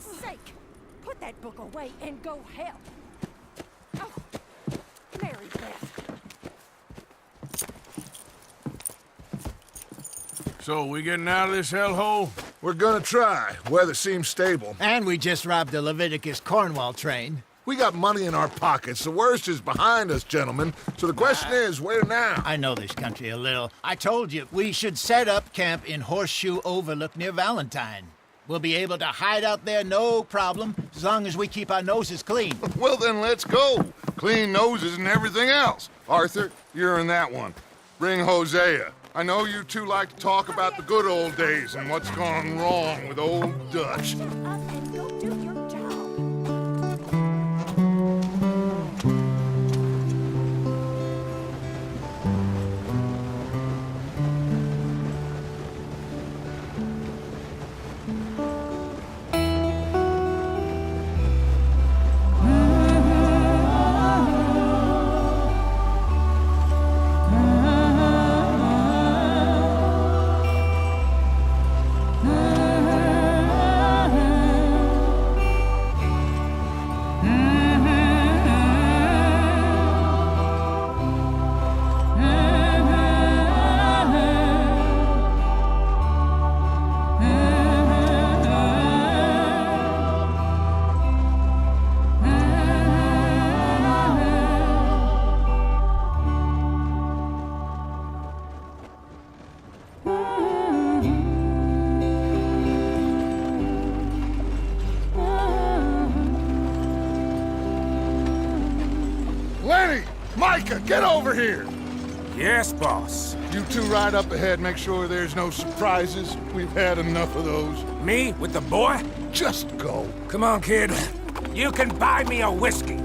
God's sake! Put that book away and go help. Oh, Mary Beth. So, we getting out of this hellhole? We're gonna try. Weather seems stable. And we just robbed the Leviticus Cornwall train. We got money in our pockets. The worst is behind us, gentlemen. So the question is, where now? I know this country a little. I told you, we should set up camp in Horseshoe Overlook near Valentine. We'll be able to hide out there no problem, as long as we keep our noses clean. Well, then let's go. Clean noses and everything else. Arthur, you're in that one. Bring Hosea. I know you two like to talk about the good old days and what's gone wrong with old Dutch. Shut up and go do your job. Lenny! Micah, get over here! Yes, boss. You two ride up ahead, make sure there's no surprises. We've had enough of those. Me with the boy? Just go. Come on, kid. You can buy me a whiskey.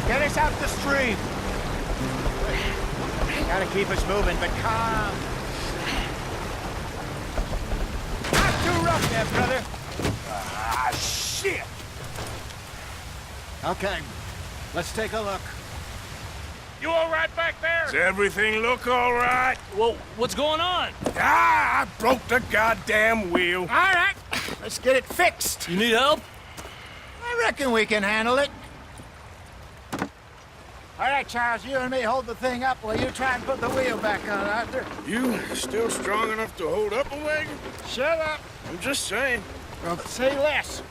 Get us out the stream. Gotta keep us moving, but calm. Not too rough there, brother. Ah, shit! Okay, let's take a look. You all right back there? Does everything look all right? Well, what's going on? Ah, I broke the goddamn wheel. All right, let's get it fixed. You need help? I reckon we can handle it. All right, Charles, you and me hold the thing up while you try and put the wheel back on, Arthur. You still strong enough to hold up a wagon? Shut up. I'm just saying. Well, say less.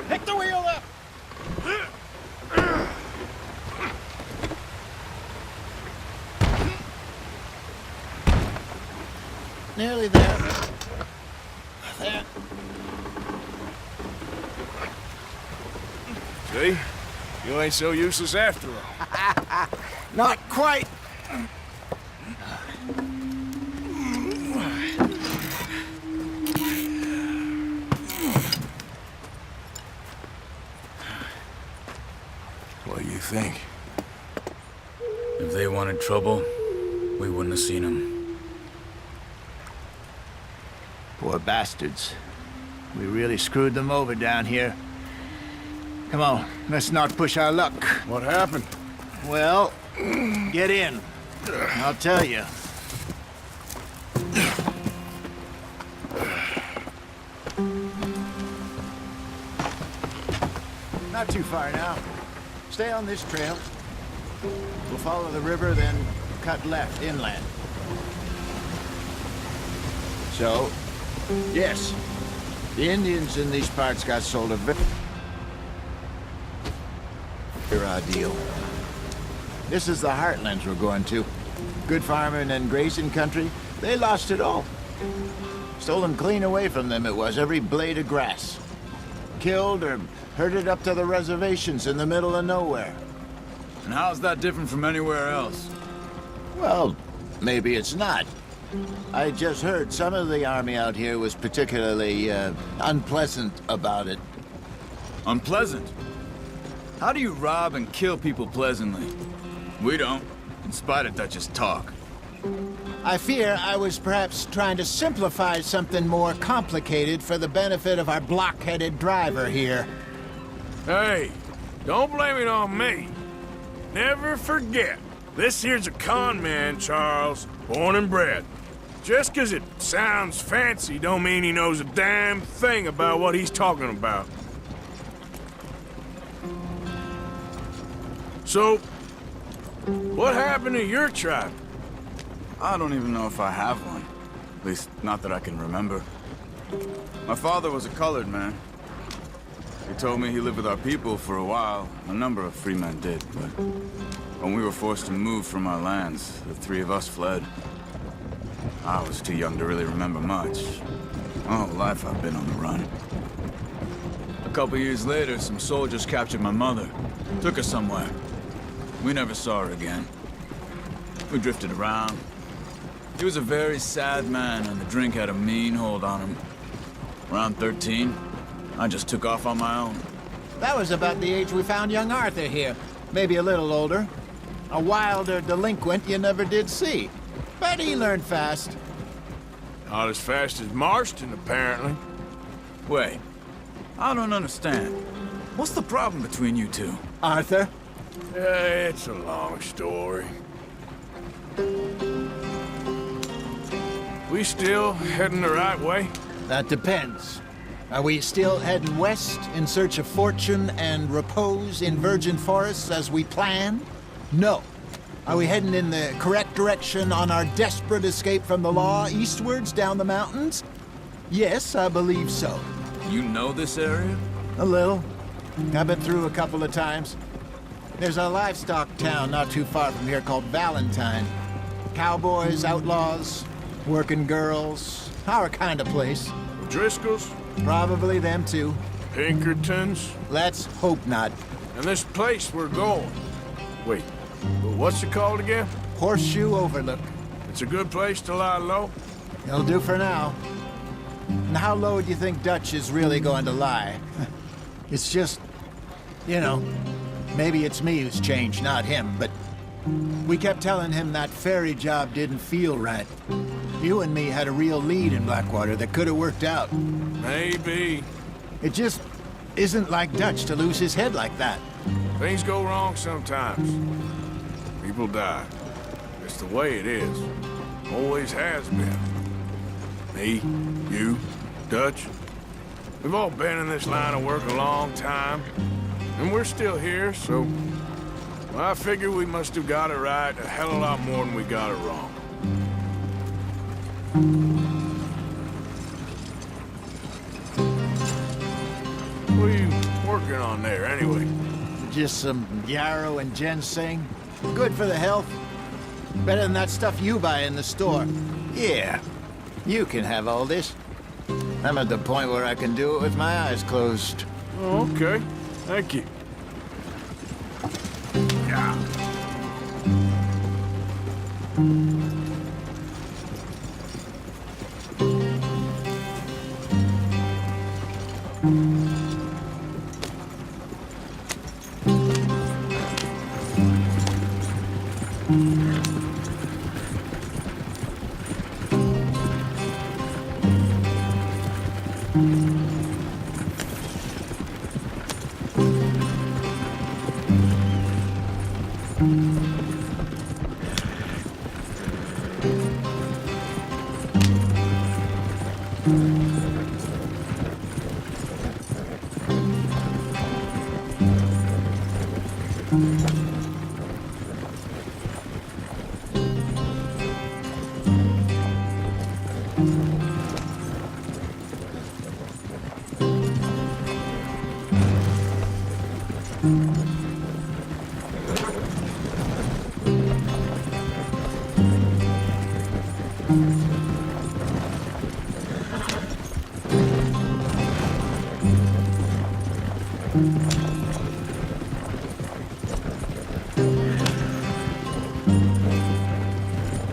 Pick the wheel up. Nearly there. There. See? You ain't so useless after all. Not quite. What do you think? If they wanted trouble, we wouldn't have seen them. Poor bastards. We really screwed them over down here. Come on, let's not push our luck. What happened? Well, get in. I'll tell you. Not too far now. Stay on this trail. We'll follow the river, then cut left inland. So, yes, the Indians in these parts got sold a bit. Our deal. This is the heartlands we're going to. Good farming and grazing country. They lost it all. Stolen clean away from them it was, every blade of grass. Killed or herded up to the reservations in the middle of nowhere. And how's that different from anywhere else? Well, maybe it's not. I just heard some of the army out here was particularly, unpleasant about it. Unpleasant? How do you rob and kill people pleasantly? We don't, in spite of Dutch's talk. I fear I was perhaps trying to simplify something more complicated for the benefit of our block-headed driver here. Hey, don't blame it on me. Never forget, this here's a con man, Charles, born and bred. Just 'cause it sounds fancy don't mean he knows a damn thing about what he's talking about. So, what happened to your tribe? I don't even know if I have one. At least, not that I can remember. My father was a colored man. He told me he lived with our people for a while. A number of free men did, but when we were forced to move from our lands, the three of us fled. I was too young to really remember much. My whole life I've been on the run. A couple years later, some soldiers captured my mother. Took her somewhere. We never saw her again. We drifted around. He was a very sad man, and the drink had a mean hold on him. Around 13, I just took off on my own. That was about the age we found young Arthur here. Maybe a little older. A wilder delinquent you never did see. But he learned fast. Not as fast as Marston, apparently. Wait, I don't understand. What's the problem between you two? Arthur? It's a long story. We still heading the right way? That depends. Are we still heading west in search of fortune and repose in virgin forests as we planned? No. Are we heading in the correct direction on our desperate escape from the law eastwards down the mountains? Yes, I believe so. You know this area? A little. I've been through a couple of times. There's a livestock town not too far from here called Valentine. Cowboys, outlaws, working girls, our kind of place. Driscolls? Probably them too. Pinkertons? Let's hope not. And this place we're going. Wait, what's it called again? Horseshoe Overlook. It's a good place to lie low? It'll do for now. And how low do you think Dutch is really going to lie? It's just, you know, maybe it's me who's changed, not him, but we kept telling him that ferry job didn't feel right. You and me had a real lead in Blackwater that could have worked out. Maybe. It just isn't like Dutch to lose his head like that. Things go wrong sometimes. People die. It's the way it is. Always has been. Me, you, Dutch. We've all been in this line of work a long time. And we're still here, so... well, I figure we must have got it right a hell of a lot more than we got it wrong. What are you working on there, anyway? Just some yarrow and ginseng. Good for the health. Better than that stuff you buy in the store. Yeah, you can have all this. I'm at the point where I can do it with my eyes closed. Oh, okay. Thank you. Yeah.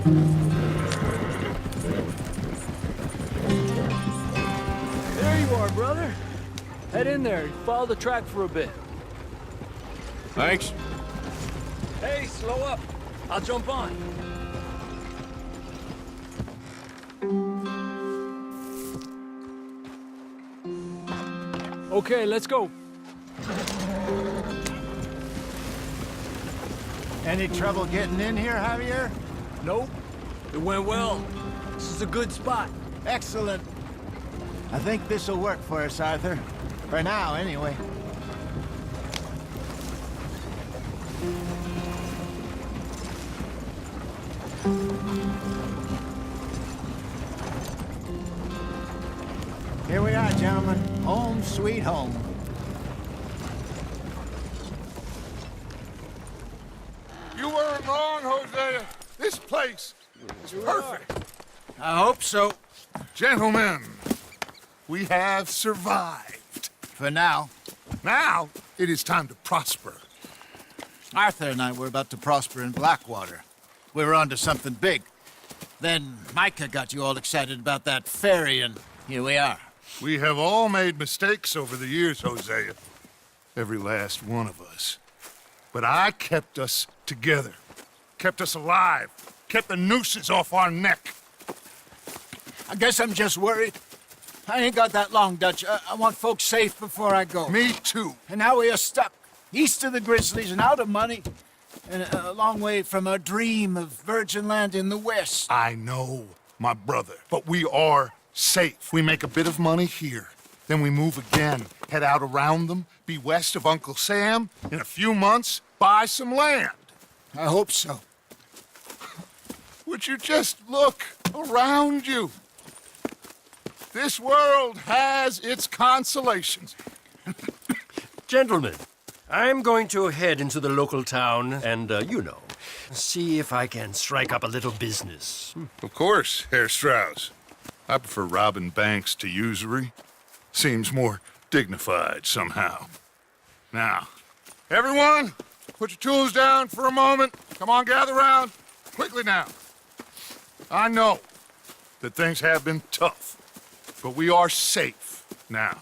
There you are, brother. Head in there and follow the track for a bit. Thanks. Hey, slow up. I'll jump on. Okay, let's go. Any trouble getting in here, Javier? Nope. It went well. This is a good spot. Excellent. I think this'll work for us, Arthur. For now, anyway. Here we are, gentlemen. Home sweet home. You weren't wrong, Hosea. This place is perfect. I hope so. Gentlemen, we have survived. For now. Now, it is time to prosper. Arthur and I were about to prosper in Blackwater. We were onto something big. Then Micah got you all excited about that ferry, and here we are. We have all made mistakes over the years, Hosea. Every last one of us. But I kept us together. Kept us alive. Kept the nooses off our neck. I guess I'm just worried. I ain't got that long, Dutch. I want folks safe before I go. Me too. And now we are stuck, east of the Grizzlies and out of money, and a long way from our dream of virgin land in the west. I know, my brother. But we are safe. We make a bit of money here. Then we move again, head out around them, be west of Uncle Sam. In a few months, buy some land. I hope so. Would you just look around you? This world has its consolations. Gentlemen, I'm going to head into the local town and, you know, see if I can strike up a little business. Of course, Herr Strauss. I prefer robbing banks to usury. Seems more dignified somehow. Now, everyone, put your tools down for a moment. Come on, gather round. Quickly now. I know that things have been tough, but we are safe now,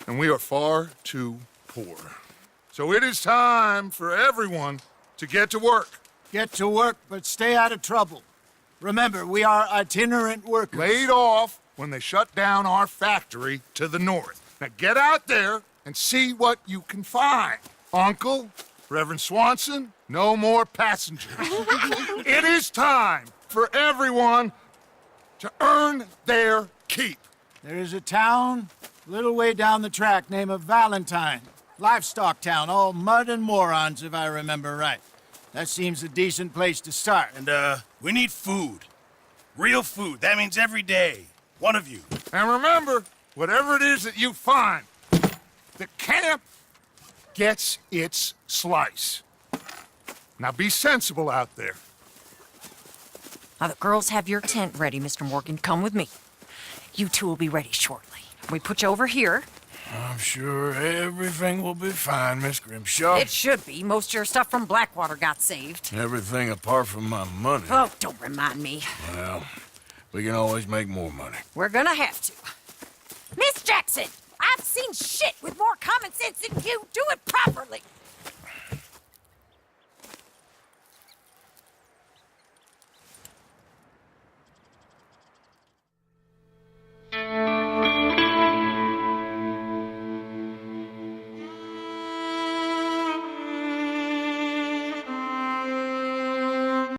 and we are far too poor. So it is time for everyone to get to work. Get to work, but stay out of trouble. Remember, we are itinerant workers. Laid off when they shut down our factory to the north. Now get out there and see what you can find. Uncle, Reverend Swanson, no more passengers. It is time for everyone to earn their keep. There is a town a little way down the track named Valentine. Livestock town, all mud and morons, if I remember right. That seems a decent place to start. And, we need food. Real food. That means every day. One of you. And remember, whatever it is that you find, the camp gets its slice. Now be sensible out there. Now, the girls have your tent ready, Mr. Morgan. Come with me. You two will be ready shortly. We put you over here. I'm sure everything will be fine, Miss Grimshaw. It should be. Most of your stuff from Blackwater got saved. Everything apart from my money. Oh, don't remind me. Well, we can always make more money. We're gonna have to. Miss Jackson, I've seen shit with more common sense than you. Do it properly.